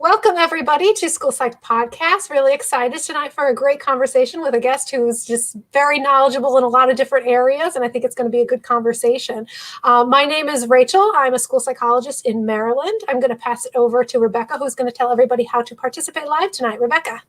Welcome, everybody, to School Psych Podcast. Really excited tonight for a great conversation with a guest who's just very knowledgeable in a lot of different areas, and I think it's going to be a good conversation. My name is Rachel. I'm a school psychologist in Maryland. I'm going to pass it over to Rebecca, who's going to tell everybody how to participate live tonight. Rebecca.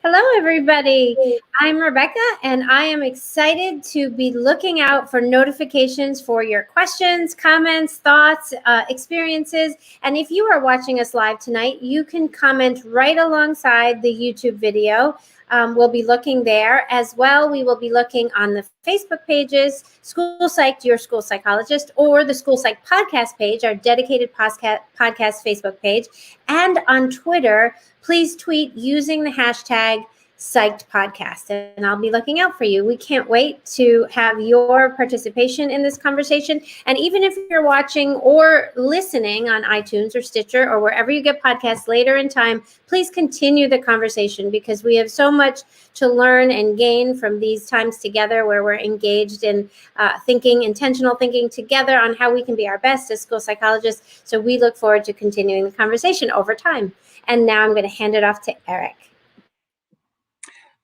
Hello, everybody. I'm Rebecca, and I am excited to be looking out for notifications for your questions, comments, thoughts, experiences. And if you are watching us live tonight, you can comment right alongside the YouTube video. We'll be looking there as well. We will be looking on the Facebook pages, School Psych, Your School Psychologist, or the School Psych Podcast page, our dedicated podcast Facebook page, and on Twitter. Please tweet using the hashtag Psyched Podcast, and I'll be looking out for you. We can't wait to have your participation in this conversation. And even if you're watching or listening on iTunes or Stitcher or wherever you get podcasts later in time, please continue the conversation, because we have so much to learn and gain from these times together where we're engaged in intentional thinking together on how we can be our best as school psychologists. So we look forward to continuing the conversation over time. And now I'm going to hand it off to Eric.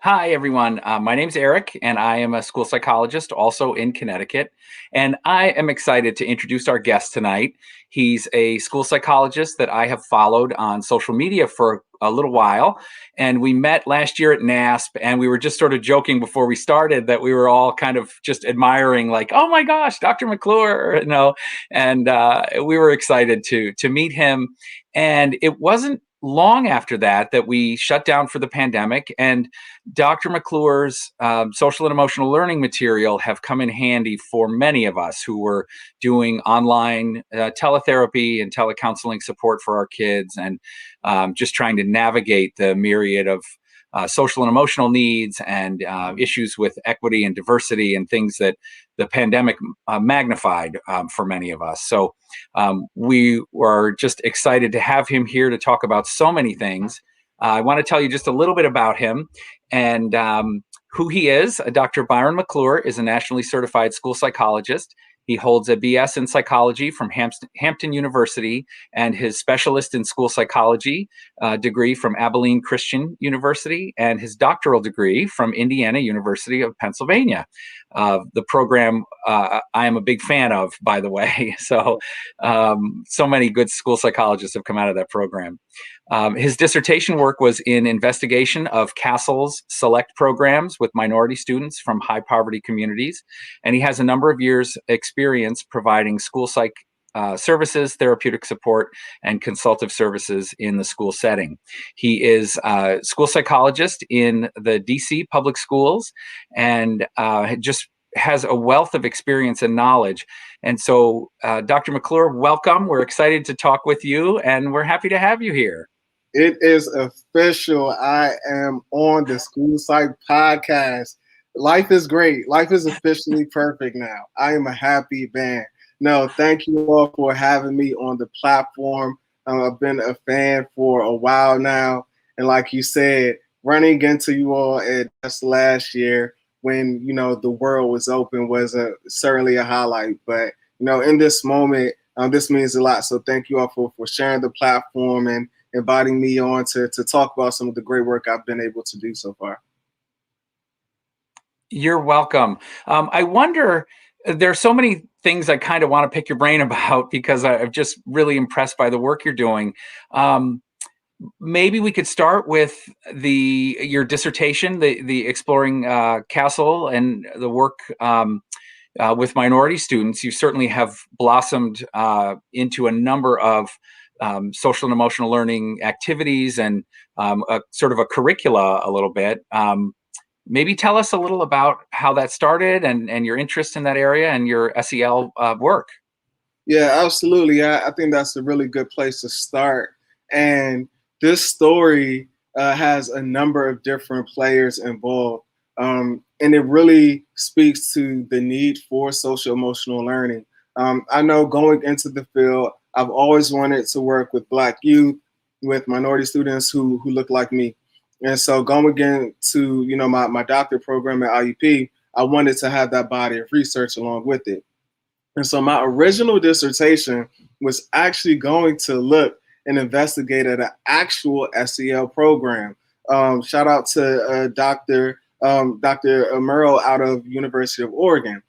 Hi, everyone. My name's Eric, and I am a school psychologist also in Connecticut. And I am excited to introduce our guest tonight. He's a school psychologist that I have followed on social media for a little while. And we met last year at NASP, and we were just sort of joking before we started that we were all kind of just admiring, like, oh my gosh, Dr. McClure, and we were excited to meet him. And it wasn't long after that we shut down for the pandemic, and Dr. McClure's social and emotional learning material have come in handy for many of us who were doing online teletherapy and telecounseling support for our kids, and just trying to navigate the myriad of social and emotional needs and issues with equity and diversity and things that the pandemic magnified for many of us. So we were just excited to have him here to talk about so many things. I want to tell you just a little bit about him and who he is. Dr. Byron McClure is a nationally certified school psychologist. He holds a BS in psychology from Hampton University and his specialist in school psychology degree from Abilene Christian University, and his doctoral degree from Indiana University of Pennsylvania. The program I am a big fan of, by the way. So many good school psychologists have come out of that program. His dissertation work was in investigation of CASEL's select programs with minority students from high poverty communities. And he has a number of years experience providing school psych services, therapeutic support, and consultative services in the school setting. He is a school psychologist in the DC public schools, and just has a wealth of experience and knowledge. And so, Dr. McClure, welcome. We're excited to talk with you, and we're happy to have you here. It is official. I am on the School Psych Podcast. Life is great. Life is officially perfect now. I am a happy man. No, thank you all for having me on the platform. I've been a fan for a while now. And like you said, running into you all at just last year when, the world was open was certainly a highlight. But, in this moment, this means a lot. So thank you all for sharing the platform and inviting me on to talk about some of the great work I've been able to do so far. You're welcome. I wonder, there's so many things I kind of want to pick your brain about because I'm just really impressed by the work you're doing. Maybe we could start with your dissertation, the exploring CASEL and the work with minority students. You certainly have blossomed into a number of social and emotional learning activities and a sort of a curricula a little bit. Maybe tell us a little about how that started and your interest in that area and your SEL work. Yeah, absolutely. I think that's a really good place to start. And this story has a number of different players involved. And it really speaks to the need for social emotional learning. I know going into the field, I've always wanted to work with Black youth, with minority students who look like me. And so going into, my doctorate program at IUP, I wanted to have that body of research along with it. And so my original dissertation was actually going to look and investigated an actual SEL program. Shout out to Dr. Murrow out of University of Oregon.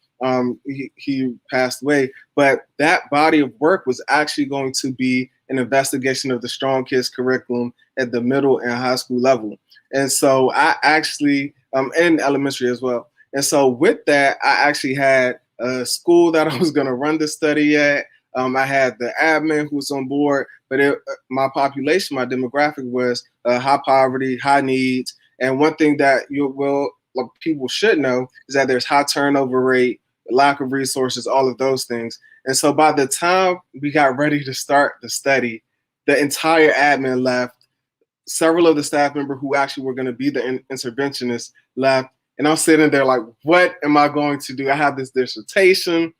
He passed away, but that body of work was actually going to be an investigation of the Strong Kids curriculum at the middle and high school level. And so I actually, and elementary as well. And so with that, I actually had a school that I was going to run the study at. I had the admin who was on board, but my population, my demographic was high poverty, high needs. And one thing that people should know is that there's high turnover rate, lack of resources, all of those things. And so by the time we got ready to start the study, the entire admin left. Several of the staff members who actually were going to be the interventionists left. And I'm sitting there like, what am I going to do? I have this dissertation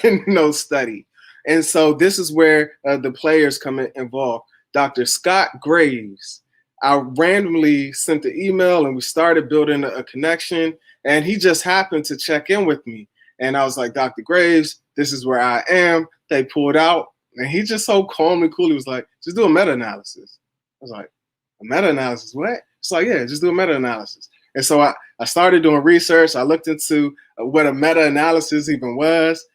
and no study. And so this is where the players come involved. Dr. Scott Graves, I randomly sent the email and we started building a connection. And he just happened to check in with me. And I was like, Dr. Graves, this is where I am. They pulled out. And he just so calm and cool. He was like, just do a meta-analysis. I was like, a meta-analysis, what? It's like, yeah, just do a meta-analysis. And so I started doing research. I looked into what a meta-analysis even was,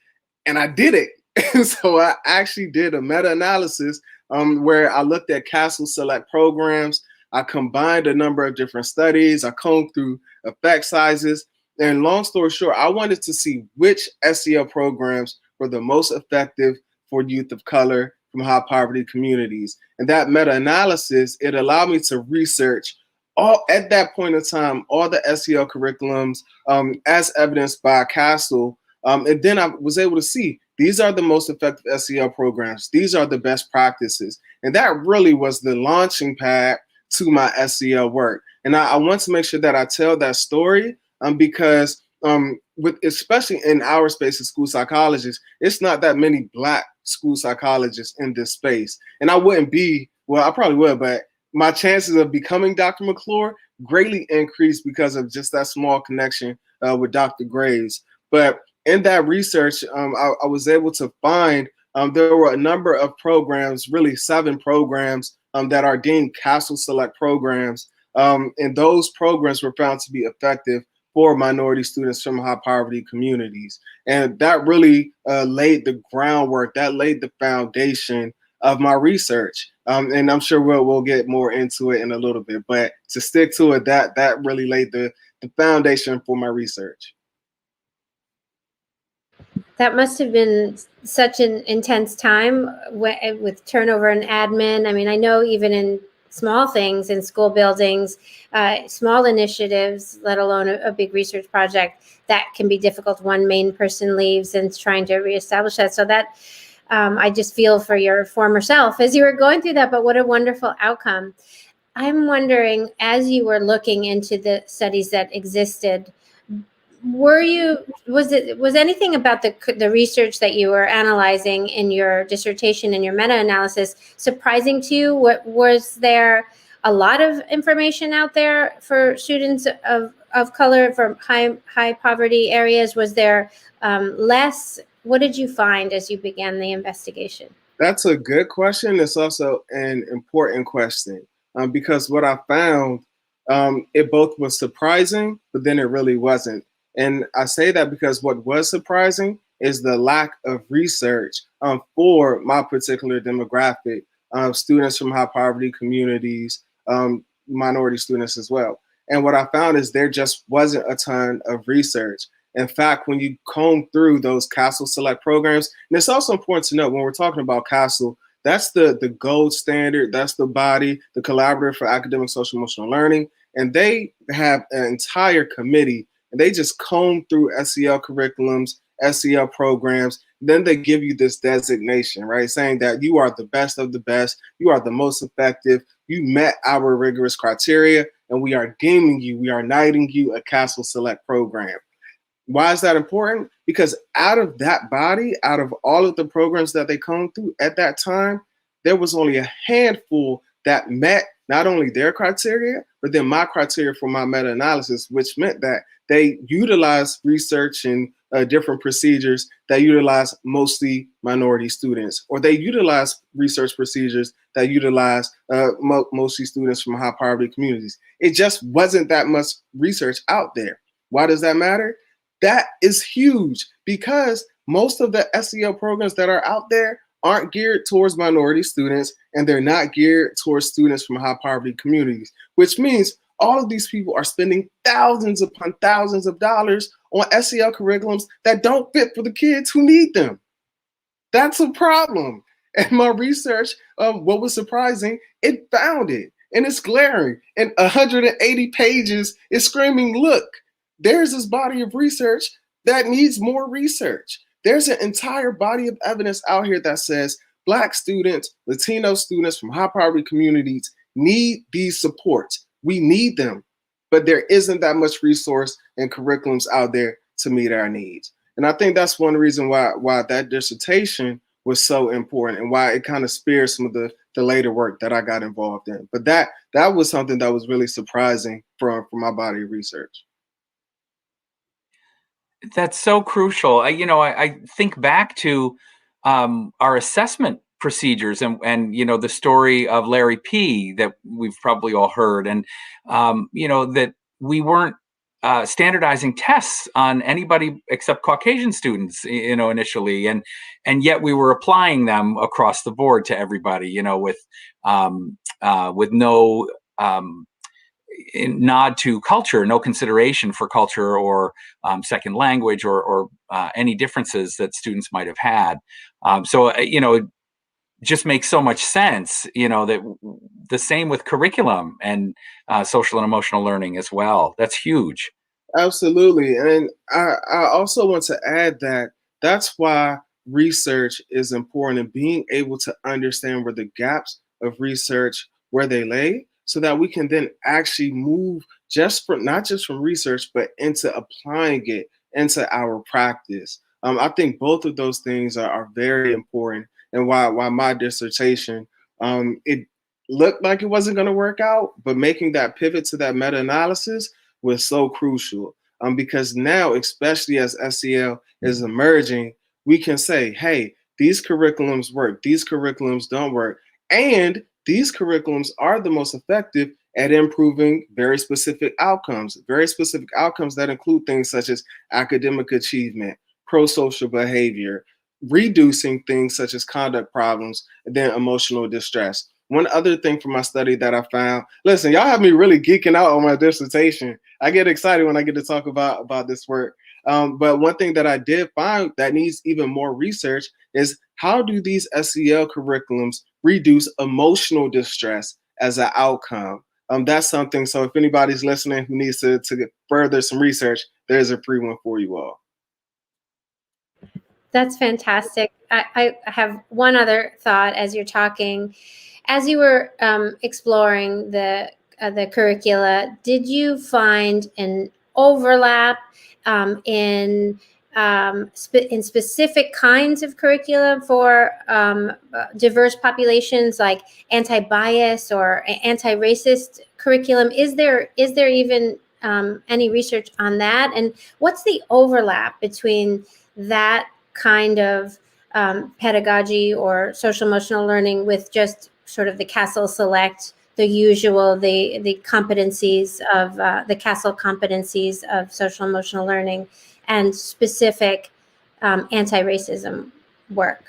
and I did it. And so I actually did a meta-analysis where I looked at CASEL select programs. I combined a number of different studies. I combed through effect sizes. And long story short, I wanted to see which SEL programs were the most effective for youth of color from high poverty communities. And that meta-analysis, it allowed me to research at that point in time, all the SEL curriculums as evidenced by CASEL. And then I was able to see these are the most effective SEL programs. These are the best practices. And that really was the launching pad to my SEL work. And I want to make sure that I tell that story because especially in our space as school psychologists, it's not that many Black school psychologists in this space. And I wouldn't be, well, I probably would, but my chances of becoming Dr. McClure greatly increased because of just that small connection with Dr. Graves. But in that research, I was able to find there were a number of programs, really 7 programs that are deemed CASEL select programs. And those programs were found to be effective for minority students from high poverty communities. And that really laid the groundwork, that laid the foundation of my research. And I'm sure we'll get more into it in a little bit, but to stick to it, that really laid the foundation for my research. That must have been such an intense time with turnover and admin. I mean, I know even in small things in school buildings, small initiatives, let alone a big research project, that can be difficult. One main person leaves and trying to reestablish that. So that I just feel for your former self as you were going through that, but what a wonderful outcome. I'm wondering, as you were looking into the studies that existed, was anything about the research that you were analyzing in your dissertation and your meta-analysis surprising to you? Was there a lot of information out there for students of color from high poverty areas? Was there less? What did you find as you began the investigation? That's a good question. It's also an important question because what I found, it both was surprising, but then it really wasn't. And I say that because what was surprising is the lack of research for my particular demographic, students from high poverty communities, minority students as well. And what I found is there just wasn't a ton of research. In fact, when you comb through those CASEL select programs, and it's also important to note when we're talking about CASEL, that's the gold standard, that's the body, the Collaborative for Academic Social Emotional Learning, and they have an entire committee. And they just comb through SEL curriculums, SEL programs. Then they give you this designation, right? Saying that you are the best of the best. You are the most effective. You met our rigorous criteria, and we are deeming you, we are knighting you a CASEL select program. Why is that important? Because out of that body, out of all of the programs that they combed through at that time, there was only a handful that met not only their criteria, but then my criteria for my meta-analysis, which meant that they utilize research and different procedures that utilize mostly minority students, or they utilize research procedures that utilize mostly students from high poverty communities. It just wasn't that much research out there. Why does that matter? That is huge, because most of the SEL programs that are out there aren't geared towards minority students, and they're not geared towards students from high poverty communities, which means all of these people are spending thousands upon thousands of dollars on SEL curriculums that don't fit for the kids who need them. That's a problem. And my research, what was surprising, it found it, and it's glaring. And 180 pages is screaming, look, there's this body of research that needs more research. There's an entire body of evidence out here that says Black students, Latino students from high poverty communities need these supports. We need them, but there isn't that much resource and curriculums out there to meet our needs. And I think that's one reason why that dissertation was so important, and why it kind of spared some of the later work that I got involved in. But that was something that was really surprising from my body of research. That's so crucial. I think back to our assessment procedures, and the story of Larry P. that we've probably all heard, and that we weren't standardizing tests on anybody except Caucasian students, initially, and yet we were applying them across the board to everybody, with no nod to culture, no consideration for culture or second language or any differences that students might have had. It just makes so much sense, that the same with curriculum and social and emotional learning as well. That's huge. Absolutely. And I also want to add that that's why research is important, and being able to understand where the gaps of research, where they lay, so that we can then actually move not just from research, but into applying it into our practice. I think both of those things are very important, and why my dissertation, it looked like it wasn't going to work out, but making that pivot to that meta-analysis was so crucial, because now, especially as SEL is emerging, we can say, hey, these curriculums work, these curriculums don't work, and these curriculums are the most effective at improving very specific outcomes that include things such as academic achievement, pro-social behavior, reducing things such as conduct problems, and then emotional distress. One other thing from my study that I found, listen, y'all have me really geeking out on my dissertation. I get excited when I get to talk about this work. But one thing that I did find that needs even more research is, how do these SEL curriculums reduce emotional distress as an outcome? That's something, so if anybody's listening who needs to get further some research, there's a free one for you all. That's fantastic. I have one other thought as you're talking. As you were exploring the curricula, did you find an overlap in specific kinds of curriculum for diverse populations, like anti-bias or anti-racist curriculum? Is there even any research on that? And what's the overlap between that kind of pedagogy or social emotional learning with just sort of the Castle Select, the usual, the competencies of the Castle competencies of social emotional learning, and specific anti-racism work?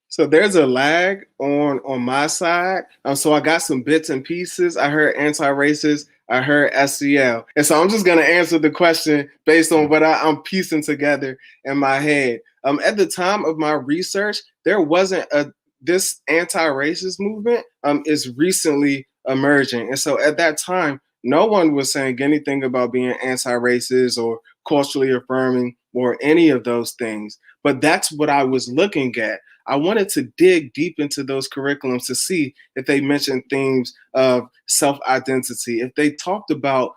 So there's a lag on my side. So I got some bits and pieces. I heard anti-racist, I heard SEL. And so I'm just going to answer the question based on what I'm piecing together in my head. At the time of my research, there wasn't this anti-racist movement is recently emerging. And so at that time, no one was saying anything about being anti-racist or culturally affirming or any of those things. But that's what I was looking at. I wanted to dig deep into those curriculums to see if they mentioned themes of self-identity, if they talked about,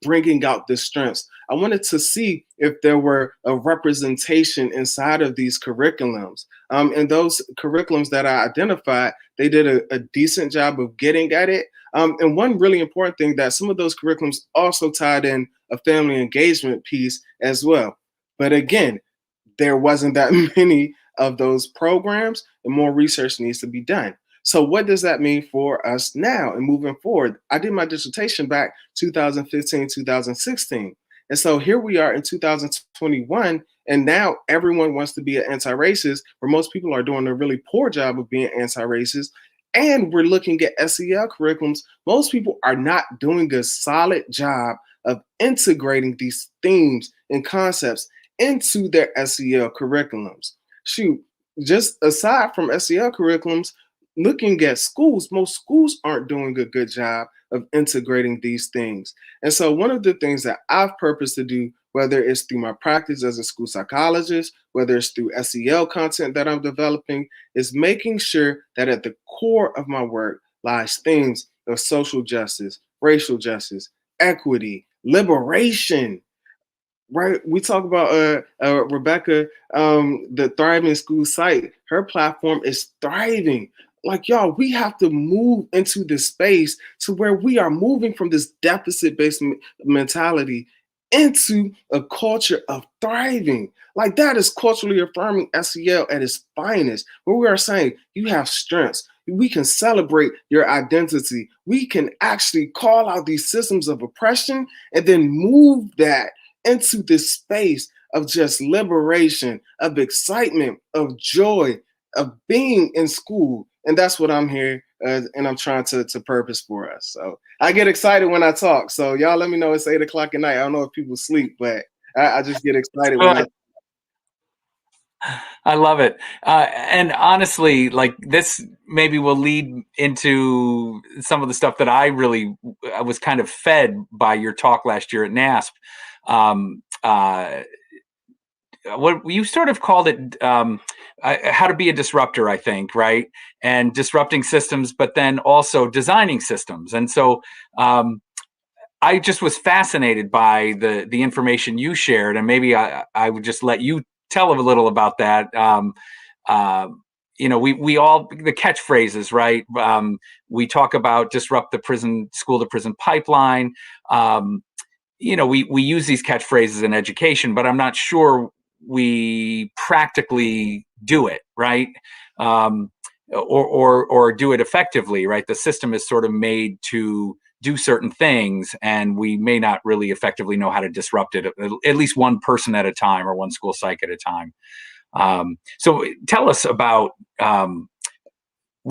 bringing out the strengths. I wanted to see if there were a representation inside of these curriculums. And those curriculums that I identified, they did a decent job of getting at it. And one really important thing, that some of those curriculums also tied in a family engagement piece as well. But again, there wasn't that many of those programs, and more research needs to be done. So what does that mean for us now and moving forward? I did my dissertation back 2015, 2016. And so here we are in 2021, and now everyone wants to be an anti-racist, where most people are doing a really poor job of being anti-racist. And we're looking at SEL curriculums. Most people are not doing a solid job of integrating these themes and concepts into their SEL curriculums. Shoot, just aside from SEL curriculums, looking at schools, most schools aren't doing a good job of integrating these things. And so one of the things that I've purposed to do, whether it's through my practice as a school psychologist, whether it's through SEL content that I'm developing, is making sure that at the core of my work lies themes of social justice, racial justice, equity, liberation. Right, we talk about Rebecca, the Thriving School site. Her platform is thriving. Like, y'all, we have to move into this space to where we are moving from this deficit-based mentality into a culture of thriving. Like, that is culturally affirming SEL at its finest, where we are saying you have strengths. We can celebrate your identity. We can actually call out these systems of oppression and then move that into this space of just liberation, of excitement, of joy, of being in school. And that's what I'm here and I'm trying to purpose for us. So I get excited when I talk. So y'all let me know it's 8 o'clock at night. I don't know if people sleep, but I just get excited when I love it. And honestly, like, this maybe will lead into some of the stuff that I was kind of fed by your talk last year at NASP. What you sort of called it, how to be a disruptor, I think, right? And disrupting systems, but then also designing systems. And so I just was fascinated by the information you shared, and maybe I would just let you tell a little about that. We all, the catchphrases, right? We talk about disrupt the school to prison pipeline. We use these catchphrases in education, but I'm not sure we practically do it, right? Or do it effectively, right? The system is sort of made to do certain things, and we may not really effectively know how to disrupt it, at least one person at a time or one school psych at a time. So tell us about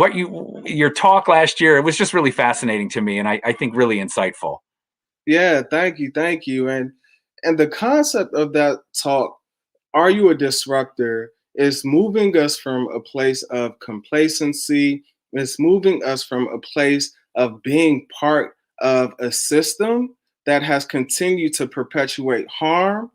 your talk last year. It was just really fascinating to me, and I think really insightful. Yeah, thank you. And the concept of that talk, Are You a Disruptor, is moving us from a place of complacency. It's moving us from a place of being part of a system that has continued to perpetuate harm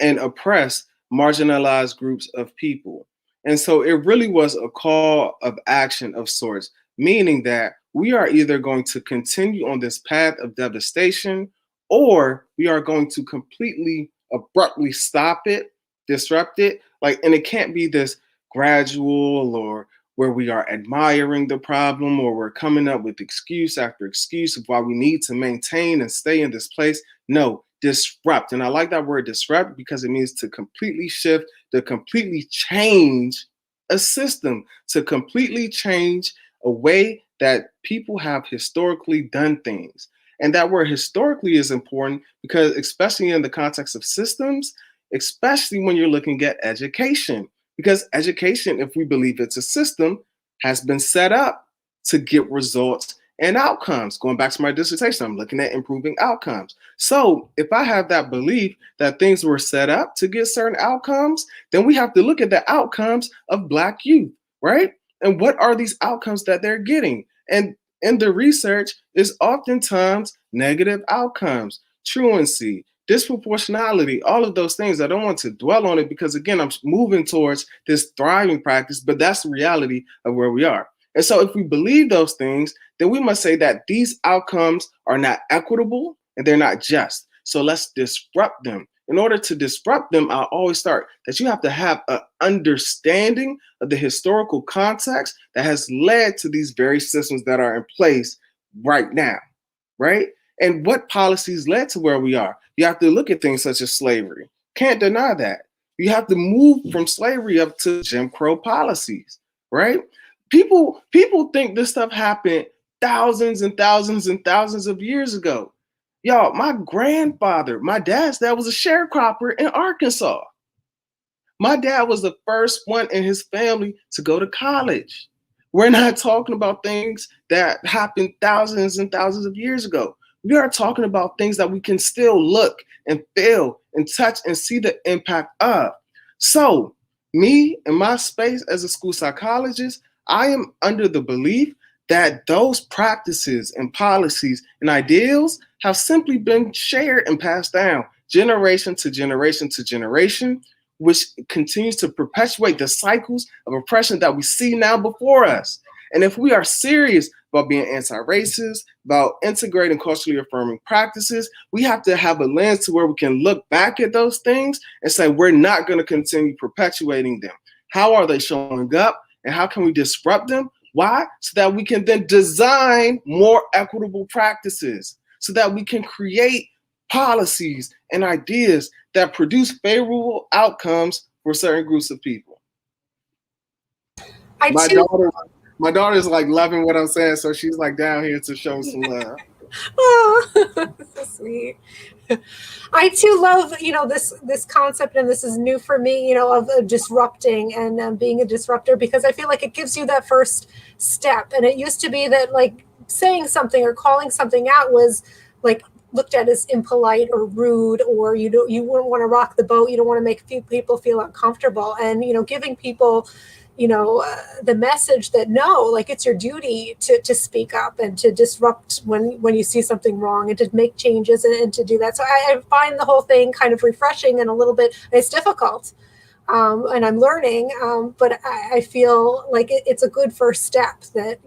and oppress marginalized groups of people. And so it really was a call of action of sorts, meaning that we are either going to continue on this path of devastation, or we are going to completely abruptly stop it, disrupt it. And it can't be this gradual, or where we are admiring the problem, or we're coming up with excuse after excuse of why we need to maintain and stay in this place. No, disrupt. And I like that word disrupt because it means to completely shift, to completely change a system, to completely change a way that people have historically done things. And that word historically is important because, especially in the context of systems, especially when you're looking at education, because education, if we believe it's a system, has been set up to get results and outcomes. Going back to my dissertation, I'm looking at improving outcomes. So if I have that belief that things were set up to get certain outcomes, then we have to look at the outcomes of Black youth, right? And what are these outcomes that they're getting? And in the research is oftentimes negative outcomes, truancy, disproportionality, all of those things. I don't want to dwell on it because, again, I'm moving towards this thriving practice, but that's the reality of where we are. And so if we believe those things, then we must say that these outcomes are not equitable and they're not just. So let's disrupt them. In order to disrupt them, I always start that you have to have an understanding of the historical context that has led to these very systems that are in place right now, right? And what policies led to where we are. You have to look at things such as slavery. Can't deny that. You have to move from slavery up to Jim Crow policies, right? People think this stuff happened thousands and thousands and thousands of years ago. Y'all, my grandfather, my dad's dad was a sharecropper in Arkansas. My dad was the first one in his family to go to college. We're not talking about things that happened thousands and thousands of years ago. We are talking about things that we can still look and feel and touch and see the impact of. So, me in my space as a school psychologist, I am under the belief that those practices and policies and ideals have simply been shared and passed down generation to generation to generation, which continues to perpetuate the cycles of oppression that we see now before us. And if we are serious about being anti-racist, about integrating culturally affirming practices, we have to have a lens to where we can look back at those things and say, we're not going to continue perpetuating them. How are they showing up? And how can we disrupt them? Why? So that we can then design more equitable practices, so that we can create policies and ideas that produce favorable outcomes for certain groups of people. My daughter's like loving what I'm saying, so she's like down here to show some love. Oh, so sweet. I too love, this concept, and this is new for me, of disrupting and being a disruptor, because I feel like it gives you that first step. And it used to be that like saying something or calling something out was like looked at as impolite or rude, or you wouldn't want to rock the boat. You don't want to make people feel uncomfortable. And, giving people the message that no, like it's your duty to speak up and to disrupt when you see something wrong, and to make changes and to do that. So I find the whole thing kind of refreshing and a little bit, it's difficult. And I'm learning, but I feel like it's a good first step that,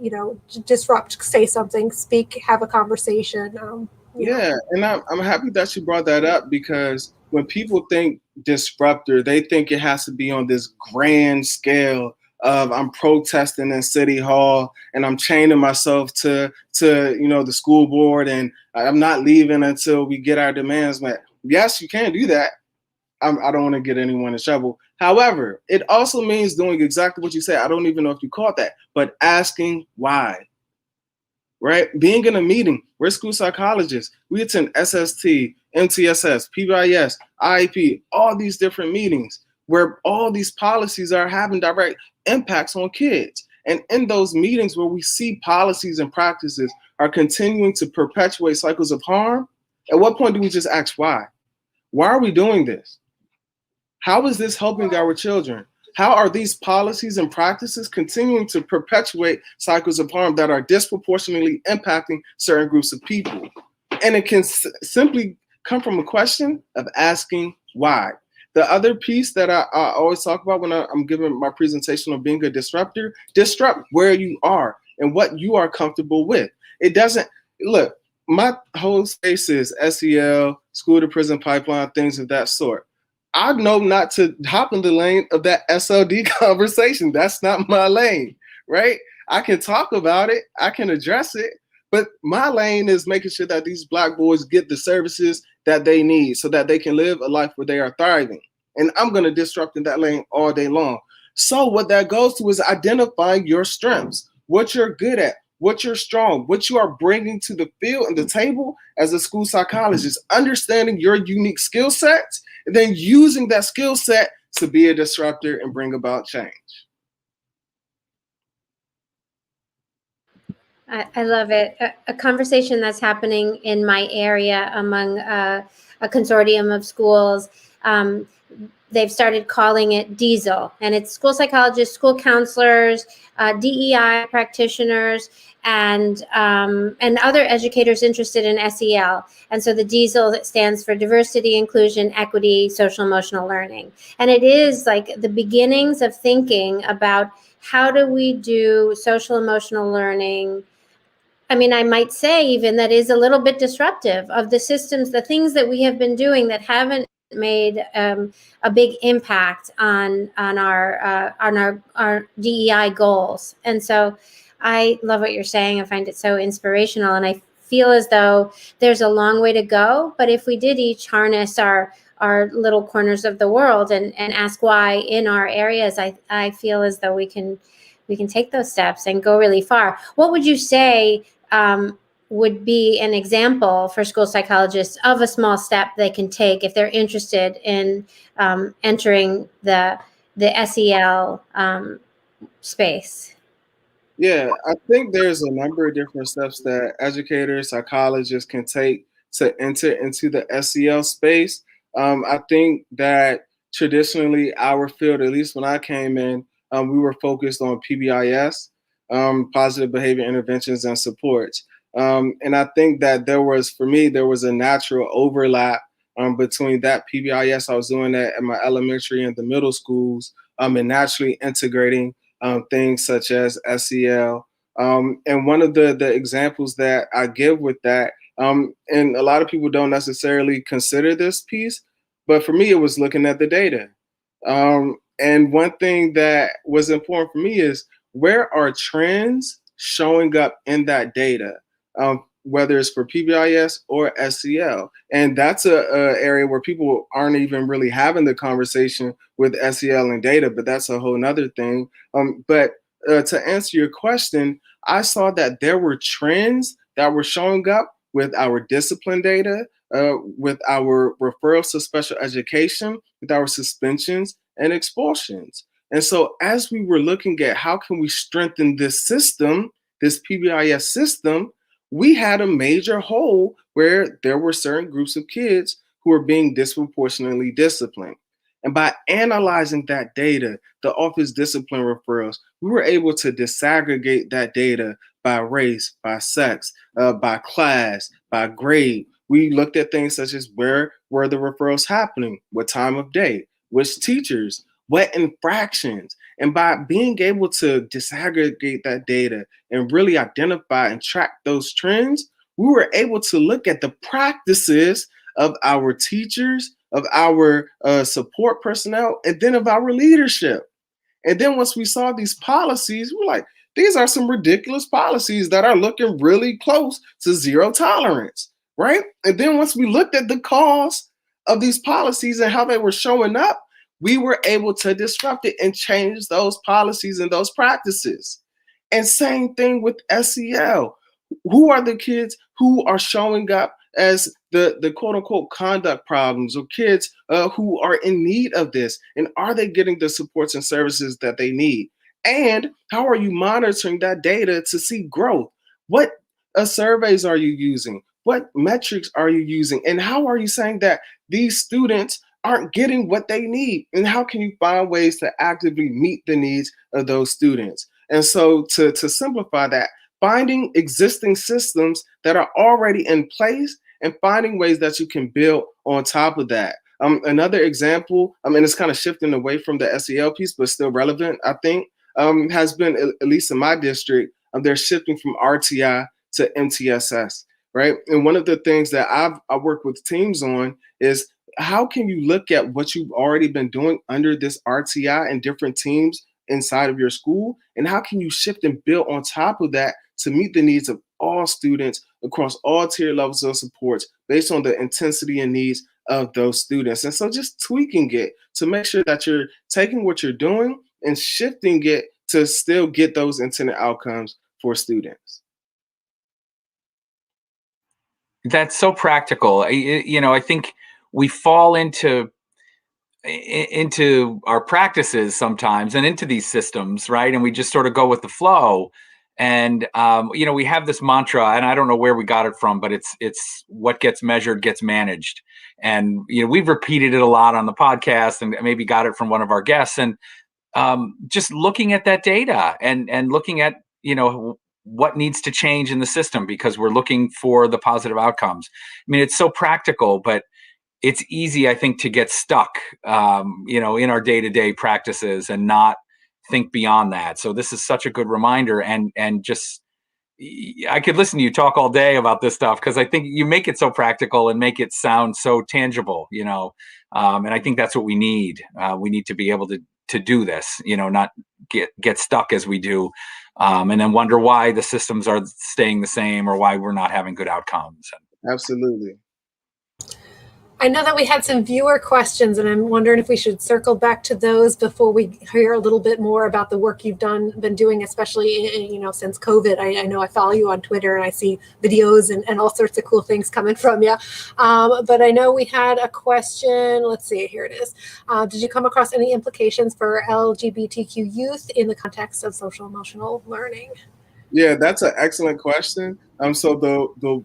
disrupt, say something, speak, have a conversation. Yeah, and I'm happy that you brought that up, because when people think disruptor, they think it has to be on this grand scale of I'm protesting in City Hall and I'm chaining myself to the school board, and I'm not leaving until we get our demands met. Yes, you can do that. I don't want to get anyone in trouble. However, it also means doing exactly what you said. I don't even know if you caught that, but asking why. Right? Being in a meeting, we're school psychologists. We attend SST, MTSS, PBIS, IEP, all these different meetings where all these policies are having direct impacts on kids. And in those meetings where we see policies and practices are continuing to perpetuate cycles of harm, at what point do we just ask why? Why are we doing this? How is this helping our children? How are these policies and practices continuing to perpetuate cycles of harm that are disproportionately impacting certain groups of people? And it can simply come from a question of asking why. The other piece that I always talk about when I'm giving my presentation on being a disruptor, disrupt where you are and what you are comfortable with. It doesn't, look, my whole space is SEL, school to prison pipeline, things of that sort. I know not to hop in the lane of that SLD conversation. That's not my lane, right? I can talk about it, I can address it, but my lane is making sure that these Black boys get the services that they need so that they can live a life where they are thriving. And I'm going to disrupt in that lane all day long. So what that goes to is identifying your strengths, what you're good at, what you're strong, what you are bringing to the field and the table as a school psychologist, understanding your unique skill sets, and then using that skill set to be a disruptor and bring about change. I love it. A conversation that's happening in my area among a consortium of schools. They've started calling it Diesel, and it's school psychologists, school counselors, DEI practitioners, and other educators interested in SEL. And so the Diesel, that stands for diversity, inclusion, equity, social emotional learning. And it is like the beginnings of thinking about how do we do social emotional learning. I mean, I might say even that is a little bit disruptive of the systems, the things that we have been doing that haven't made a big impact on our DEI goals. And so I love what you're saying. I find it so inspirational, and I feel as though there's a long way to go. But if we did each harness our little corners of the world and ask why in our areas, I feel as though we can take those steps and go really far. What would you say would be an example for school psychologists of a small step they can take if they're interested in entering the SEL space? Yeah, I think there's a number of different steps that educators, psychologists can take to enter into the SEL space. I think that traditionally our field, at least when I came in, we were focused on PBIS, positive behavior interventions and supports. And I think that for me, there was a natural overlap between that PBIS. I was doing that at my elementary and the middle schools, and naturally integrating things such as SEL. And one of the examples that I give with that, and a lot of people don't necessarily consider this piece, but for me, it was looking at the data. And one thing that was important for me is, where are trends showing up in that data, whether it's for PBIS or SEL? And that's a area where people aren't even really having the conversation with SEL and data, but that's a whole nother thing. But to answer your question, I saw that there were trends that were showing up with our discipline data, with our referrals to special education, with our suspensions and expulsions. And so as we were looking at how can we strengthen this system, this PBIS system, we had a major hole where there were certain groups of kids who were being disproportionately disciplined. And by analyzing that data, the office discipline referrals, we were able to disaggregate that data by race, by sex, by class, by grade. We looked at things such as, where were the referrals happening, what time of day, which teachers, what infractions. And by being able to disaggregate that data and really identify and track those trends, we were able to look at the practices of our teachers, of our support personnel, and then of our leadership. And then once we saw these policies, we're like, these are some ridiculous policies that are looking really close to zero tolerance, right? And then once we looked at the cause of these policies and how they were showing up, we were able to disrupt it and change those policies and those practices. And same thing with SEL. Who are the kids who are showing up as the quote unquote conduct problems, or kids who are in need of this? And are they getting the supports and services that they need? And how are you monitoring that data to see growth? What surveys are you using? What metrics are you using? And how are you saying that these students aren't getting what they need? And how can you find ways to actively meet the needs of those students? And so to simplify that, finding existing systems that are already in place and finding ways that you can build on top of that. Another example, and it's kind of shifting away from the SEL piece, but still relevant, I think, has been, at least in my district, they're shifting from RTI to MTSS, right? And one of the things that I work with teams on is, how can you look at what you've already been doing under this RTI and different teams inside of your school, and how can you shift and build on top of that to meet the needs of all students across all tier levels of supports based on the intensity and needs of those students? And so just tweaking it to make sure that you're taking what you're doing and shifting it to still get those intended outcomes for students. That's so practical. I think we fall into our practices sometimes and into these systems, right? And we just sort of go with the flow. And we have this mantra, and I don't know where we got it from, but it's what gets measured gets managed. And we've repeated it a lot on the podcast, and maybe got it from one of our guests. And just looking at that data and looking at what needs to change in the system, because we're looking for the positive outcomes. I mean, it's so practical, but it's easy, I think, to get stuck, in our day-to-day practices and not think beyond that. So this is such a good reminder, and just, I could listen to you talk all day about this stuff, because I think you make it so practical and make it sound so tangible, And I think that's what we need. We need to be able to do this, not get stuck as we do, and then wonder why the systems are staying the same or why we're not having good outcomes. Absolutely. I know that we had some viewer questions, and I'm wondering if we should circle back to those before we hear a little bit more about the work you've been doing, especially since COVID. I know I follow you on Twitter and I see videos and all sorts of cool things coming from you. But I know we had a question. Let's see, here it is. Did you come across any implications for LGBTQ youth in the context of social emotional learning? Yeah, that's an excellent question. So the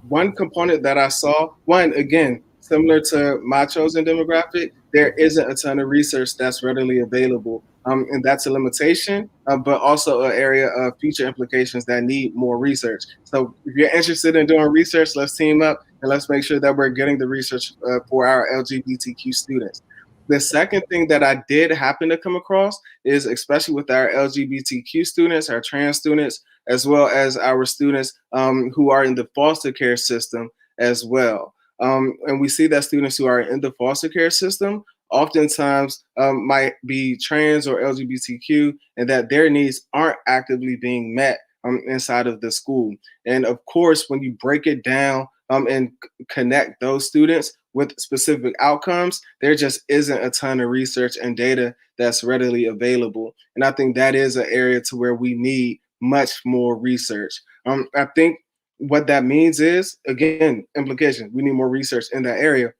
one component that I saw, again, similar to my chosen demographic, there isn't a ton of research that's readily available. And that's a limitation, but also an area of future implications that need more research. So if you're interested in doing research, let's team up and let's make sure that we're getting the research for our LGBTQ students. The second thing that I did happen to come across is, especially with our LGBTQ students, our trans students, as well as our students who are in the foster care system as well. And we see that students who are in the foster care system oftentimes might be trans or LGBTQ, and that their needs aren't actively being met inside of the school. And of course, when you break it down and connect those students with specific outcomes, there just isn't a ton of research and data that's readily available. And I think that is an area to where we need much more research. I think what that means is, again, implication. We need more research in that area.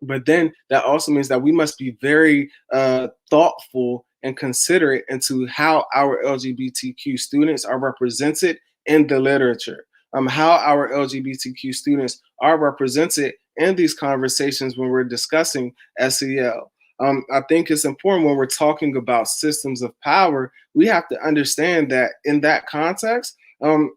But then that also means that we must be very thoughtful and considerate into how our LGBTQ students are represented in the literature, how our LGBTQ students are represented in these conversations when we're discussing SEL. I think it's important when we're talking about systems of power, we have to understand that in that context,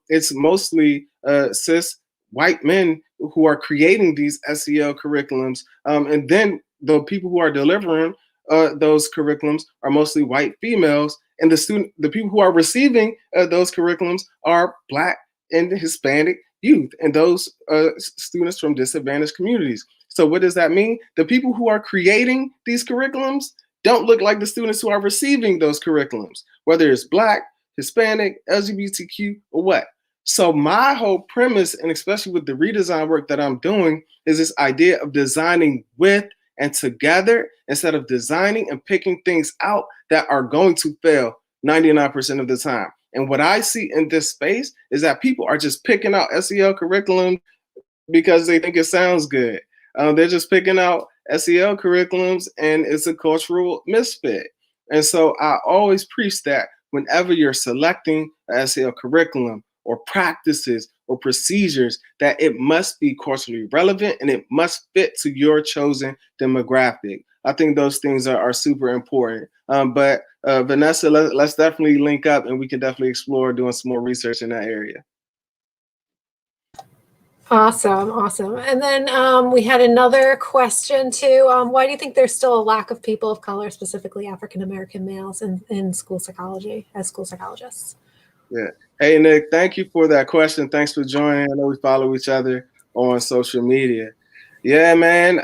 it's mostly cis white men who are creating these SEL curriculums. And then the people who are delivering those curriculums are mostly white females. And the people who are receiving those curriculums are Black and Hispanic youth and those students from disadvantaged communities. So what does that mean? The people who are creating these curriculums don't look like the students who are receiving those curriculums, whether it's Black, Hispanic, LGBTQ, or what. So my whole premise, and especially with the redesign work that I'm doing, is this idea of designing with and together instead of designing and picking things out that are going to fail 99% of the time. And what I see in this space is that people are just picking out SEL curriculum because they think it sounds good. They're just picking out SEL curriculums and it's a cultural misfit. And so I always preach that whenever you're selecting a SEL curriculum or practices or procedures, that it must be culturally relevant and it must fit to your chosen demographic. I think those things are super important. But Vanessa, let's definitely link up and we can definitely explore doing some more research in that area. Awesome. And then we had another question too. Why do you think there's still a lack of people of color, specifically African-American males in school psychology as school psychologists? Yeah. Hey, Nick, thank you for that question. Thanks for joining. I know we follow each other on social media. Yeah, man,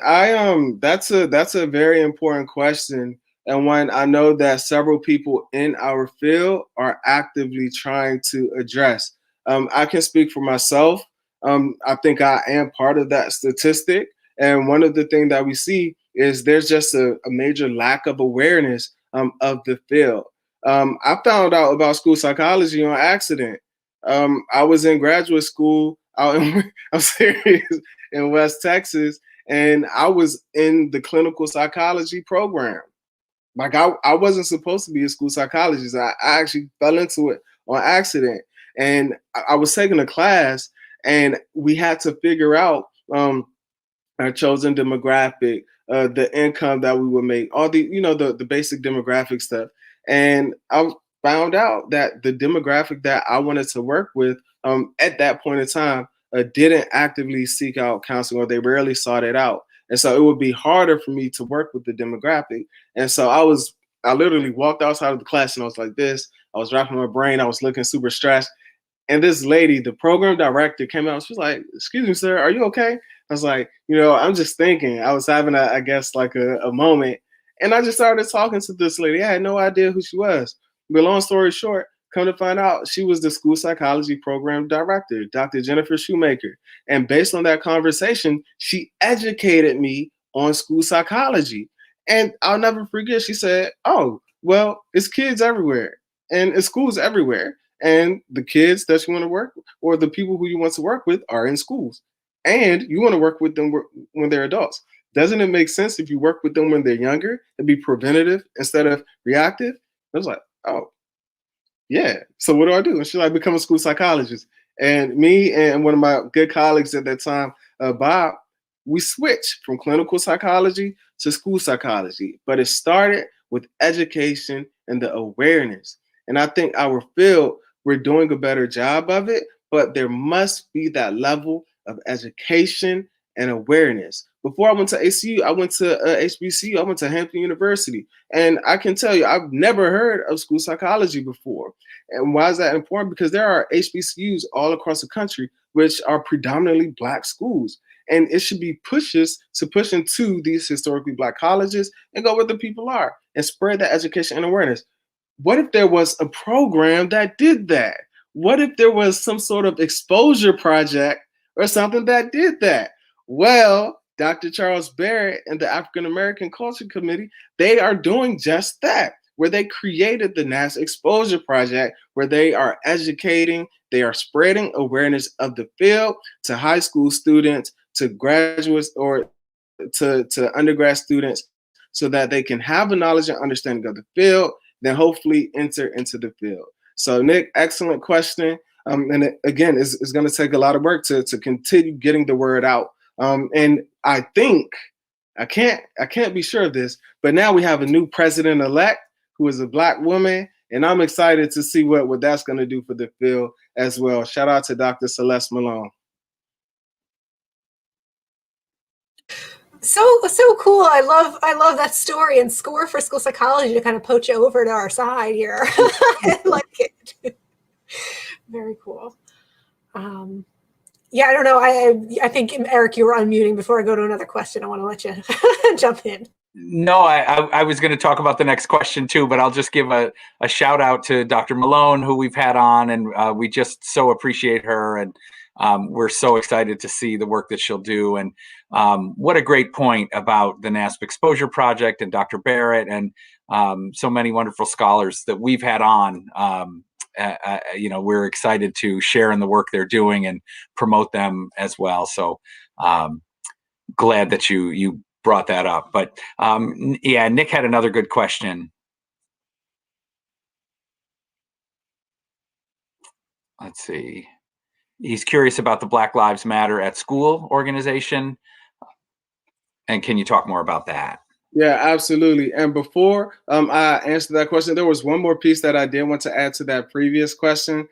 that's a very important question, and one I know that several people in our field are actively trying to address. I can speak for myself. I think I am part of that statistic. And one of the things that we see is there's just a major lack of awareness of the field. I found out about school psychology on accident. I was in graduate school out in, I'm serious, in West Texas, and I was in the clinical psychology program. Like I wasn't supposed to be a school psychologist. I actually fell into it on accident. And I was taking a class and we had to figure out our chosen demographic, the income that we would make, all the basic demographic stuff. And I found out that the demographic that I wanted to work with at that point in time didn't actively seek out counseling, or they rarely sought it out. And so it would be harder for me to work with the demographic. And so I literally walked outside of the class and I was like this. I was wrapping my brain. I was looking super stressed. And this lady, the program director, came out. She was like, "Excuse me, sir, are you okay?" I was like, I'm just thinking. I was having I guess like a moment, and I just started talking to this lady. I had no idea who she was. But long story short, come to find out, she was the school psychology program director, Dr. Jennifer Shoemaker. And based on that conversation, she educated me on school psychology. And I'll never forget, she said, oh, well, it's kids everywhere and it's schools everywhere. And the kids that you want to work with, or the people who you want to work with, are in schools. And you want to work with them when they're adults. Doesn't it make sense if you work with them when they're younger and be preventative instead of reactive? I was like, oh, yeah. So what do? And she's like, become a school psychologist. And me and one of my good colleagues at that time, Bob, we switched from clinical psychology to school psychology. But it started with education and the awareness. And I think our field, we're doing a better job of it, but there must be that level of education and awareness. Before I went to ACU, I went to HBCU, I went to Hampton University. And I can tell you, I've never heard of school psychology before. And why is that important? Because there are HBCUs all across the country, which are predominantly Black schools. And it should be pushes to push into these historically Black colleges and go where the people are and spread that education and awareness. What if there was a program that did that? What if there was some sort of exposure project or something that did that? Well, Dr. Charles Barrett and the African American Culture Committee, they are doing just that, where they created the NAS Exposure Project, where they are educating, they are spreading awareness of the field to high school students, to graduates, or to undergrad students, so that they can have a knowledge and understanding of the field, then hopefully enter into the field. So Nick, excellent question. And again, it's going to take a lot of work to continue getting the word out. And I think, I can't be sure of this, but now we have a new president-elect who is a Black woman, and I'm excited to see what that's going to do for the field as well. Shout out to Dr. Celeste Malone. So cool. I love that story, and score for school psychology to kind of poach you over to our side here. I like it. Very cool. Yeah, I don't know. I think, Eric, you were unmuting before I go to another question. I want to let you jump in. No, I was going to talk about the next question too, but I'll just give a shout out to Dr. Malone, who we've had on, and we just so appreciate her, and we're so excited to see the work that she'll do. And what a great point about the NASP Exposure Project and Dr. Barrett and so many wonderful scholars that we've had on. We're excited to share in the work they're doing and promote them as well. So glad that you brought that up. But yeah, Nick had another good question. Let's see. He's curious about the Black Lives Matter at School organization. And can you talk more about that? Yeah, absolutely. And before I answer that question, there was one more piece that I did want to add to that previous question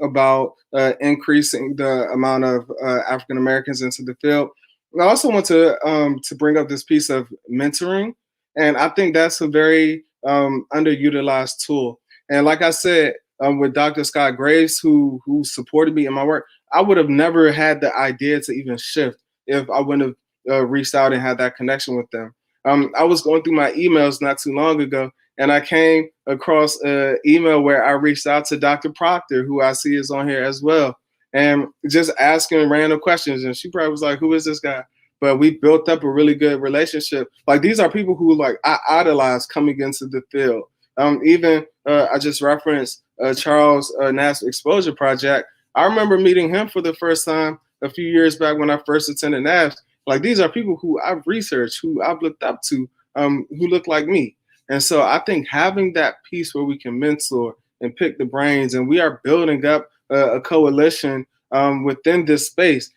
about increasing the amount of African Americans into the field. I also want to bring up this piece of mentoring, and I think that's a very underutilized tool. And like I said, with Dr. Scott Graves, who supported me in my work, I would have never had the idea to even shift if I wouldn't have reached out and had that connection with them. I was going through my emails not too long ago, and I came across an email where I reached out to Dr. Proctor, who I see is on here as well, and just asking random questions. And she probably was like, who is this guy? But we built up a really good relationship. Like, these are people who I idolize coming into the field. I just referenced Charles NASP Exposure Project. I remember meeting him for the first time a few years back when I first attended NASP. Like, these are people who I've researched, who I've looked up to, who look like me. And so I think having that piece where we can mentor and pick the brains, and we are building up a coalition within this space.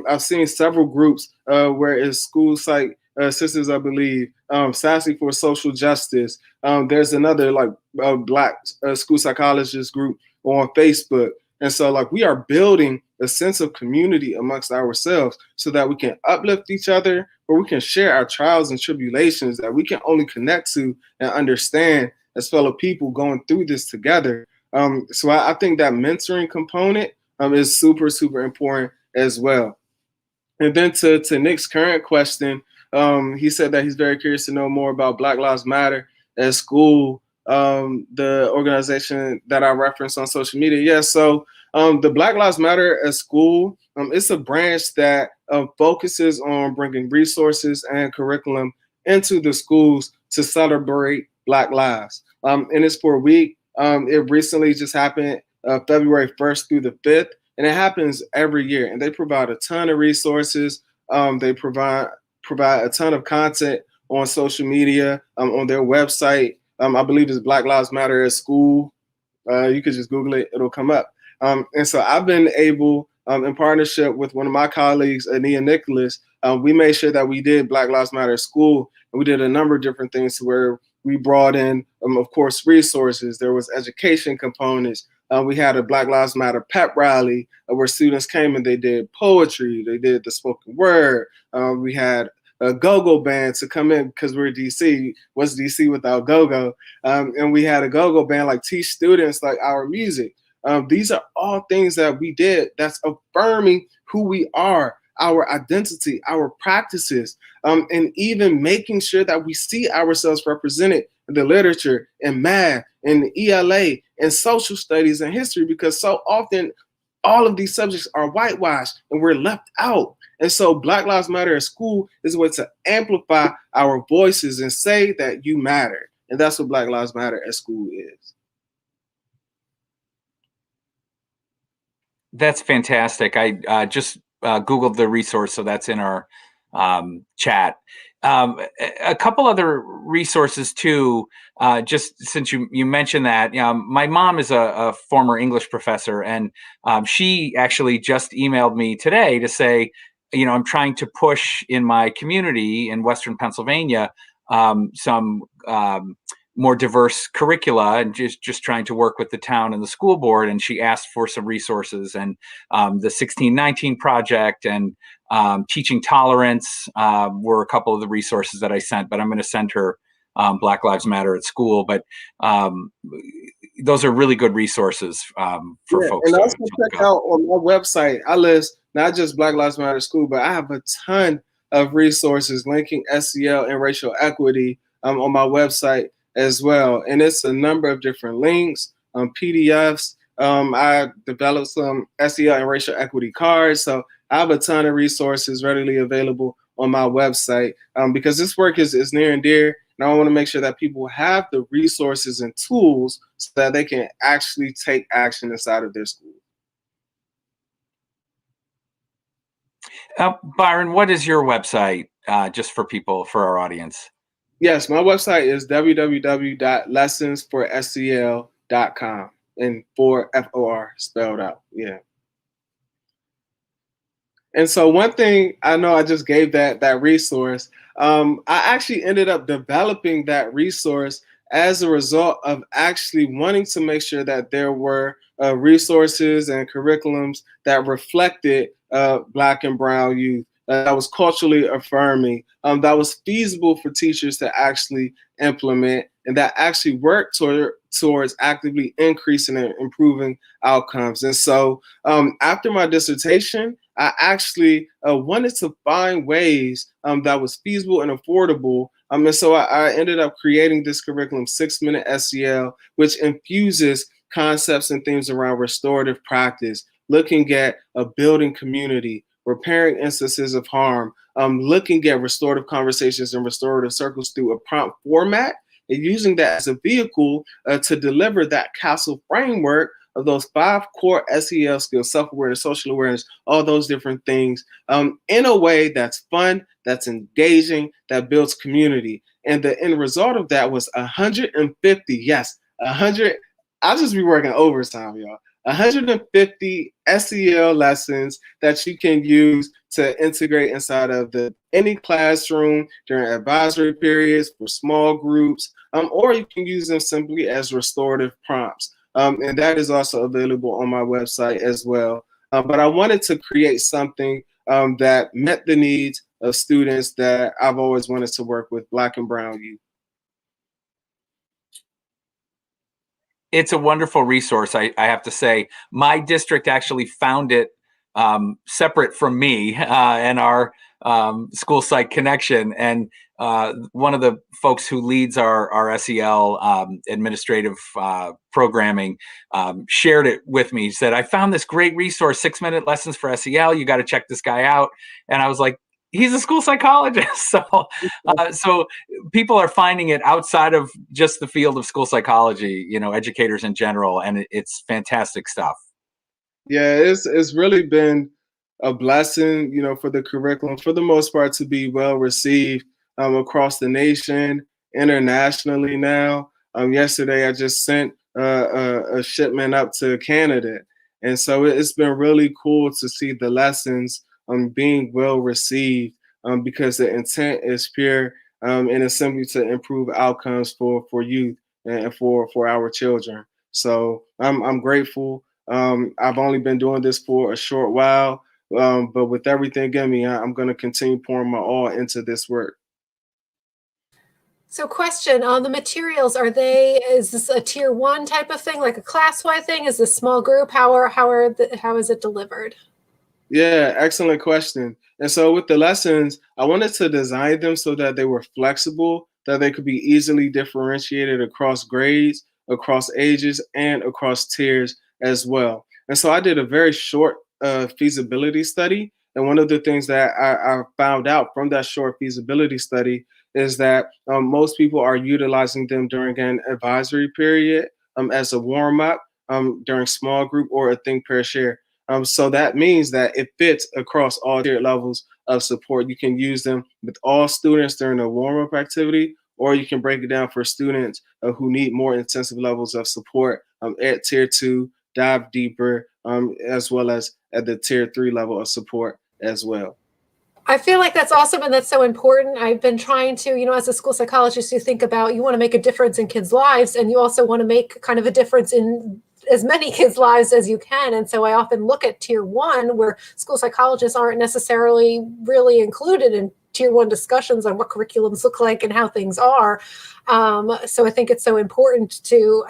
I've seen several groups where it's School Psych Sisters, I believe, Sassy for Social Justice. There's another Black school psychologist group on Facebook. And so we are building a sense of community amongst ourselves so that we can uplift each other, or we can share our trials and tribulations that we can only connect to and understand as fellow people going through this together. So I think that mentoring component is super, super important as well. And then to Nick's current question, he said that he's very curious to know more about Black Lives Matter at school, the organization that I referenced on social media. Yeah, so the Black Lives Matter at school, it's a branch that focuses on bringing resources and curriculum into the schools to celebrate Black lives. And it's for a week. It recently just happened February 1st through the 5th. And it happens every year. And they provide a ton of resources. They provide a ton of content on social media, on their website. I believe it's Black Lives Matter at School. You could just Google it. It'll come up. And so I've been able, in partnership with one of my colleagues, Ania Nicholas, we made sure that we did Black Lives Matter at School. And we did a number of different things where we brought in, of course, resources. There was education components. We had a Black Lives Matter pep rally where students came and they did poetry, they did the spoken word. We had a go-go band to come in because we're DC. What's DC without go-go? And we had a go-go band like teach students like our music. These are all things that we did that's affirming who we are, our identity, our practices, and even making sure that we see ourselves represented in the literature, in math, in ELA, in social studies and history, because so often all of these subjects are whitewashed and we're left out. And so Black Lives Matter at School is a way to amplify our voices and say that you matter. And that's what Black Lives Matter at School is. That's fantastic. I just Googled the resource, so that's in our chat. A couple other resources too, just since you mentioned that. My mom is a former English professor, and she actually just emailed me today to say, I'm trying to push in my community in Western Pennsylvania some more diverse curricula, and just trying to work with the town and the school board. And she asked for some resources, and the 1619 Project and Teaching Tolerance were a couple of the resources that I sent, but I'm going to send her Black Lives Matter at School. But those are really good resources for folks. And also check out on my website, I list not just Black Lives Matter at School, but I have a ton of resources linking SEL and racial equity on my website as well. And it's a number of different links, PDFs. I developed some SEL and racial equity cards. So I have a ton of resources readily available on my website because this work is near and dear. And I want to make sure that people have the resources and tools so that they can actually take action inside of their school. Byron, what is your website, just for our audience? Yes, my website is www.lessonsforsel.com, and for FOR spelled out. Yeah. And so one thing, I know I just gave that resource. I actually ended up developing that resource as a result of actually wanting to make sure that there were resources and curriculums that reflected Black and Brown youth, that was culturally affirming, that was feasible for teachers to actually implement, and that actually worked towards actively increasing and improving outcomes. And so after my dissertation, I actually wanted to find ways that was feasible and affordable. And so I ended up creating this curriculum, 6-Minute SEL, which infuses concepts and themes around restorative practice, looking at a building community, repairing instances of harm, looking at restorative conversations and restorative circles through a prompt format, and using that as a vehicle to deliver that castle framework of those 5 core SEL skills: self-awareness, social awareness, all those different things, in a way that's fun, that's engaging, that builds community. And the end result of that was 150, yes, 100, I'll just be working overtime, y'all. 150 SEL lessons that you can use to integrate inside of any classroom during advisory periods, for small groups, or you can use them simply as restorative prompts. And that is also available on my website as well. But I wanted to create something that met the needs of students that I've always wanted to work with, Black and Brown youth. It's a wonderful resource. I have to say, my district actually found it separate from me and our school psych connection. And one of the folks who leads our SEL administrative programming shared it with me. He said, I found this great resource, 6-minute lessons for SEL. You got to check this guy out. And I was like, he's a school psychologist. So people are finding it outside of just the field of school psychology, educators in general. And it's fantastic stuff. Yeah, it's really been a blessing, for the curriculum, for the most part, to be well received across the nation, internationally now. Yesterday, I just sent a shipment up to Canada. And so it's been really cool to see the lessons being well received because the intent is pure and it's simply to improve outcomes for youth and for our children. So I'm grateful. I've only been doing this for a short while, but with everything in me, I'm going to continue pouring my all into this work. So question on the materials, is this a tier 1 type of thing, like a class-wide thing? Is this small group? How is it delivered? Yeah, excellent question. And so with the lessons, I wanted to design them so that they were flexible, that they could be easily differentiated across grades, across ages, and across tiers as well. And so I did a very short feasibility study. And one of the things that I found out from that short feasibility study is that most people are utilizing them during an advisory period as a warm-up during small group or a think, pair, share. So that means that it fits across all tier levels of support. You can use them with all students during a warm-up activity, or you can break it down for students who need more intensive levels of support at tier 2, dive deeper, as well as at the tier 3 level of support as well. I feel like that's awesome and that's so important. I've been trying to, as a school psychologist, you think about, you want to make a difference in kids' lives, and you also want to make kind of a difference in as many kids' lives as you can. And so I often look at tier 1, where school psychologists aren't necessarily really included in tier 1 discussions on what curriculums look like and how things are. So I think it's so important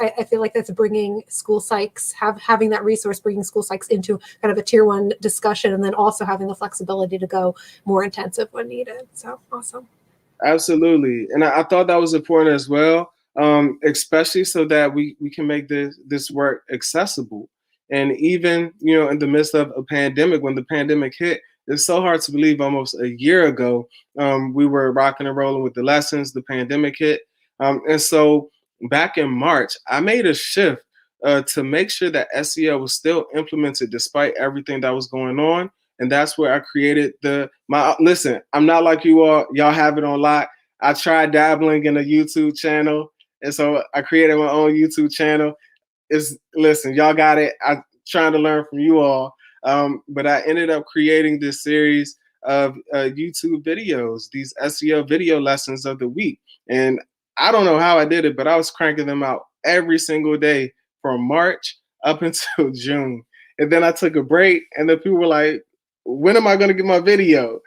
I feel like that's bringing school psychs, having that resource, bringing school psychs into kind of a tier 1 discussion, and then also having the flexibility to go more intensive when needed. So awesome. Absolutely. And I thought that was important as well, especially so that we can make this work accessible. And even, in the midst of a pandemic, when the pandemic hit, it's so hard to believe almost a year ago, we were rocking and rolling with the lessons, the pandemic hit. And so back in March, I made a shift to make sure that SEL was still implemented despite everything that was going on. And that's where I created listen, I'm not like you all, y'all have it on lock. I tried dabbling in a YouTube channel. And so I created my own YouTube channel. Listen, y'all got it. I'm trying to learn from you all. But I ended up creating this series of YouTube videos, these SEL video lessons of the week. And I don't know how I did it, but I was cranking them out every single day from March up until June. And then I took a break, and then people were like, when am I going to get my video?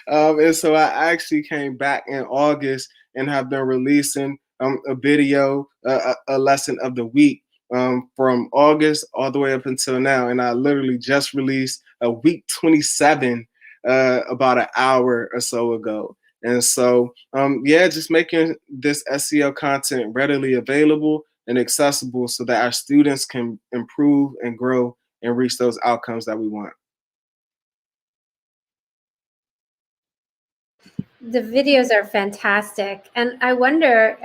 And so I actually came back in August and have been releasing a video, a lesson of the week from August all the way up until now. And I literally just released a week 27 about an hour or so ago. And so, just making this SEL content readily available and accessible so that our students can improve and grow and reach those outcomes that we want. The videos are fantastic. And I wonder,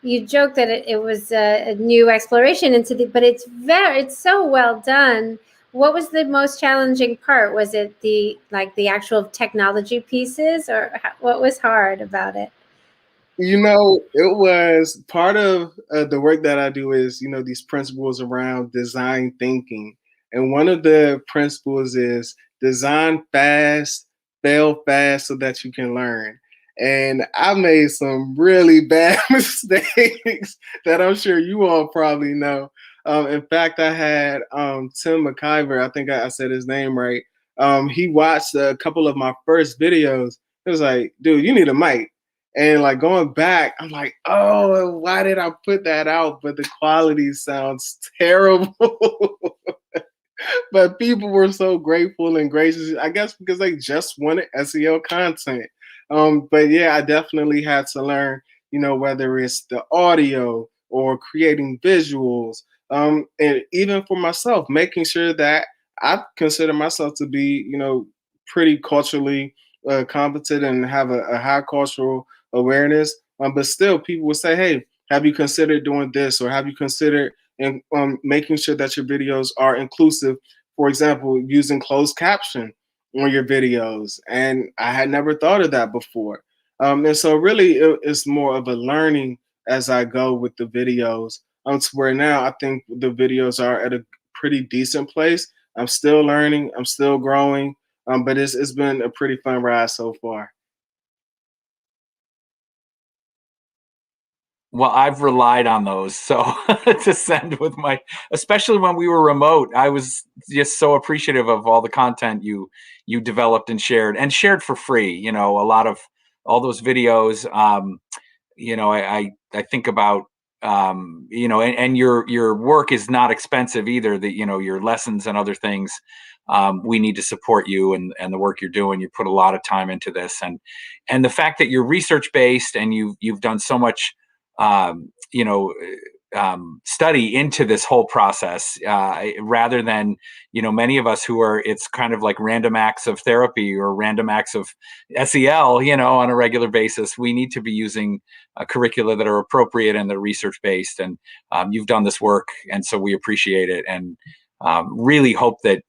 you joke that it was a new exploration but it's so well done. What was the most challenging part? Was it the actual technology pieces, or what was hard about it? It was part of the work that I do is, these principles around design thinking. And one of the principles is design fast, fail fast so that you can learn. And I made some really bad mistakes that I'm sure you all probably know. In fact, I had Tim McIver, I think I said his name right. He watched a couple of my first videos. It was like, dude, you need a mic. And going back, I'm like, oh, why did I put that out? But the quality sounds terrible. But people were so grateful and gracious, I guess because they just wanted SEL content. But yeah, I definitely had to learn, whether it's the audio or creating visuals, and even for myself, making sure that I consider myself to be, pretty culturally competent and have a high cultural awareness. But still, people would say, "Hey, have you considered doing this, or have you considered and making sure that your videos are inclusive? For example, using closed caption on your videos." And I had never thought of that before. And so really it's more of a learning as I go with the videos, to where now I think the videos are at a pretty decent place. I'm still learning, I'm still growing, but it's been a pretty fun ride so far. Well, I've relied on those so to send with especially when we were remote. I was just so appreciative of all the content you developed and shared for free. A lot of all those videos. I think about and your work is not expensive either. Your lessons and other things. We need to support you and the work you're doing. You put a lot of time into this, and the fact that you're research based and you've done so much um, you know, study into this whole process, rather than, many of us who are, it's kind of like random acts of therapy or random acts of SEL, on a regular basis. We need to be using curricula that are appropriate and they're research based. And you've done this work. And so we appreciate it. And really hope that,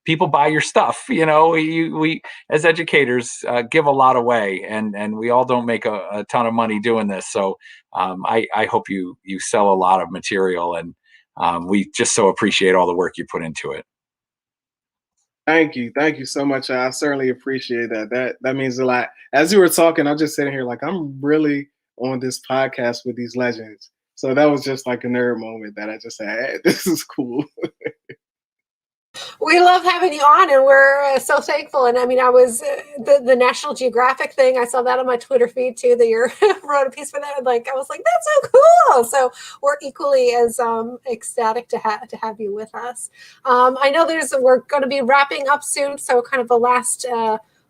people buy your stuff. We as educators give a lot away, and we all don't make a ton of money doing this. So I hope you sell a lot of material, and we just so appreciate all the work you put into it. Thank you so much. I certainly appreciate that. That means a lot. As you were talking, I'm just sitting here like I'm really on this podcast with these legends. So that was just like a nerd moment that I just said, hey, this is cool. We love having you on, and we're so thankful. And I mean, I was the National Geographic thing. I saw that on my Twitter feed too. That you wrote a piece for that. And I was like, that's so cool. So we're equally as ecstatic to have you with us. I know we're going to be wrapping up soon, so kind of the last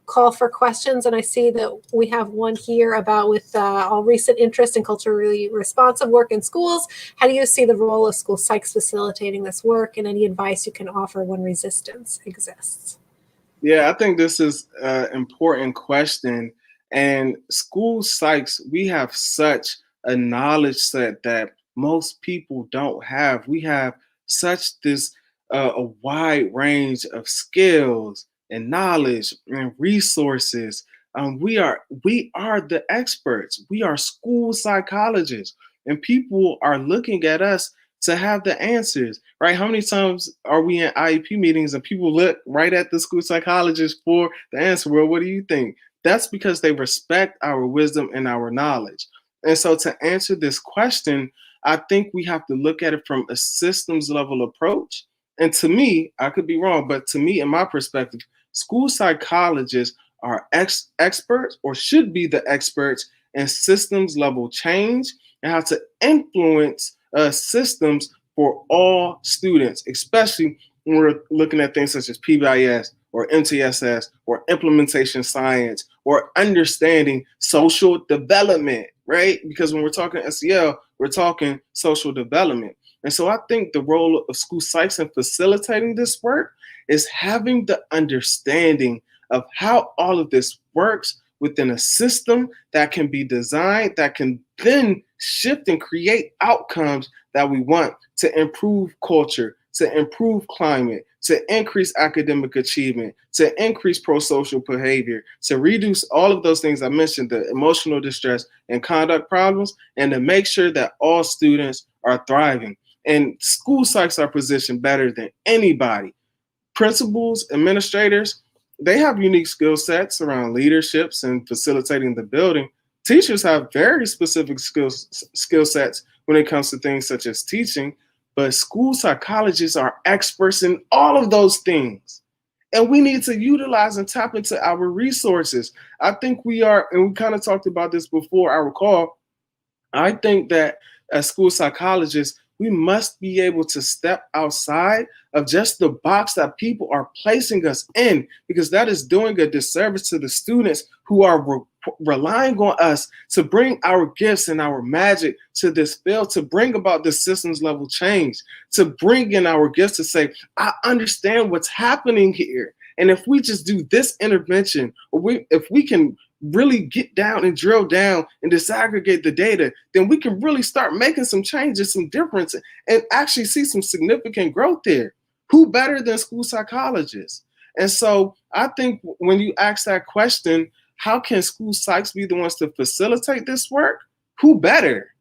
call for questions. And I see that we have one here about with all recent interest in culturally responsive work in schools. How do you see the role of school psychs facilitating this work, and any advice you can offer when resistance exists? Yeah, I think this is an important question. And school psychs, we have such a knowledge set that most people don't have. We have such this a wide range of skills and knowledge and resources. We are the experts. We are school psychologists, and people are looking at us to have the answers, right? How many times are we in IEP meetings and people look right at the school psychologist for the answer? Well, what do you think? That's because they respect our wisdom and our knowledge. And so to answer this question, I think we have to look at it from a systems level approach. And to me, I could be wrong, but to me, in my perspective, school psychologists are experts, or should be the experts, in systems level change and how to influence systems for all students, especially when we're looking at things such as PBIS or MTSS or implementation science or understanding social development, right? Because when we're talking SEL, we're talking social development. And so I think the role of school psychs in facilitating this work is having the understanding of how all of this works within a system that can be designed, that can then shift and create outcomes that we want to improve culture, to improve climate, to increase academic achievement, to increase pro-social behavior, to reduce all of those things I mentioned, the emotional distress and conduct problems, and to make sure that all students are thriving. And school psychs are positioned better than anybody. Principals, administrators, they have unique skill sets around leaderships and facilitating the building. Teachers have very specific skill sets when it comes to things such as teaching, but school psychologists are experts in all of those things. And we need to utilize and tap into our resources. I think we are, and we kind of talked about this before our call. I think that as school psychologists, we must be able to step outside of just the box that people are placing us in, because that is doing a disservice to the students who are relying on us to bring our gifts and our magic to this field, to bring about the systems level change, to bring in our gifts to say, I understand what's happening here. And if we just do this intervention, or if we can really get down and drill down and disaggregate the data, then we can really start making some changes, some difference, and actually see some significant growth there. Who better than school psychologists? And so I think when you ask that question, how can school psychs be the ones to facilitate this work? Who better?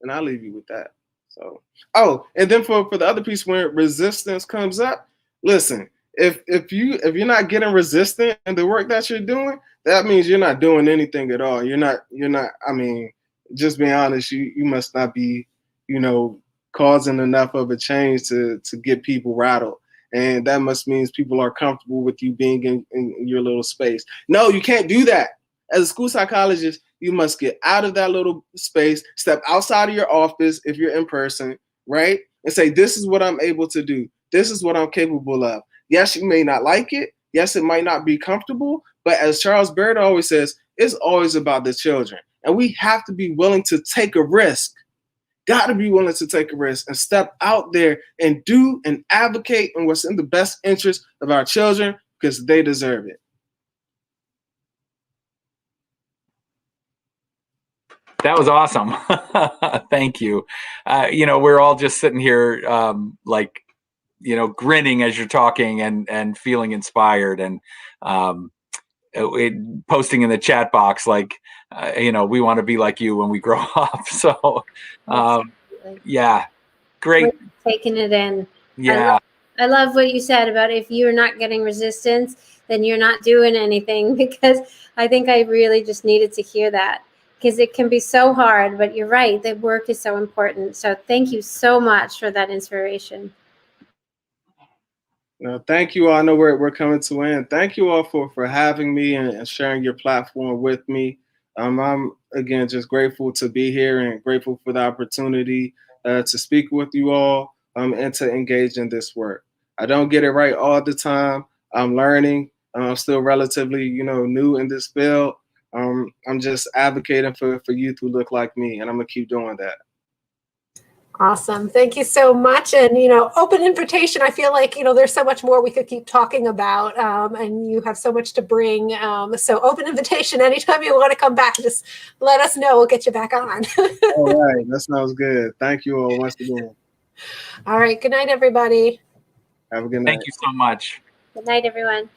And I'll leave you with that. So, oh, and then for the other piece, when resistance comes up, listen, if you're not getting resistant in the work that you're doing, that means you're not doing anything at all. You're not, I mean, just being honest, you must not be, causing enough of a change to get people rattled. And that must mean people are comfortable with you being in your little space. No, you can't do that. As a school psychologist, you must get out of that little space, step outside of your office if you're in person, right? And say, this is what I'm able to do. This is what I'm capable of. Yes, you may not like it. Yes, it might not be comfortable. But as Charles Baird always says, it's always about the children. And we have to be willing to take a risk. Got to be willing to take a risk and step out there and do and advocate in what's in the best interest of our children, because they deserve it. That was awesome. Thank you. We're all just sitting here grinning as you're talking and feeling inspired, and posting in the chat box we want to be like you when we grow up. So yeah, great. We're taking it in. Yeah. I love what you said about if you're not getting resistance, then you're not doing anything, because I think I really just needed to hear that, because it can be so hard, but you're right, the work is so important. So thank you so much for that inspiration. No, thank you all. I know we're coming to an end. Thank you all for having me and sharing your platform with me. I'm, again, just grateful to be here and grateful for the opportunity to speak with you all and to engage in this work. I don't get it right all the time. I'm learning. I'm still relatively, new in this field. I'm just advocating for youth who look like me, and I'm going to keep doing that. Awesome. Thank you so much. And, open invitation. I feel like, there's so much more we could keep talking about, and you have so much to bring. So open invitation. Anytime you want to come back, just let us know. We'll get you back on. All right. That sounds good. Thank you all once again. All right. Good night, everybody. Have a good night. Thank you so much. Good night, everyone.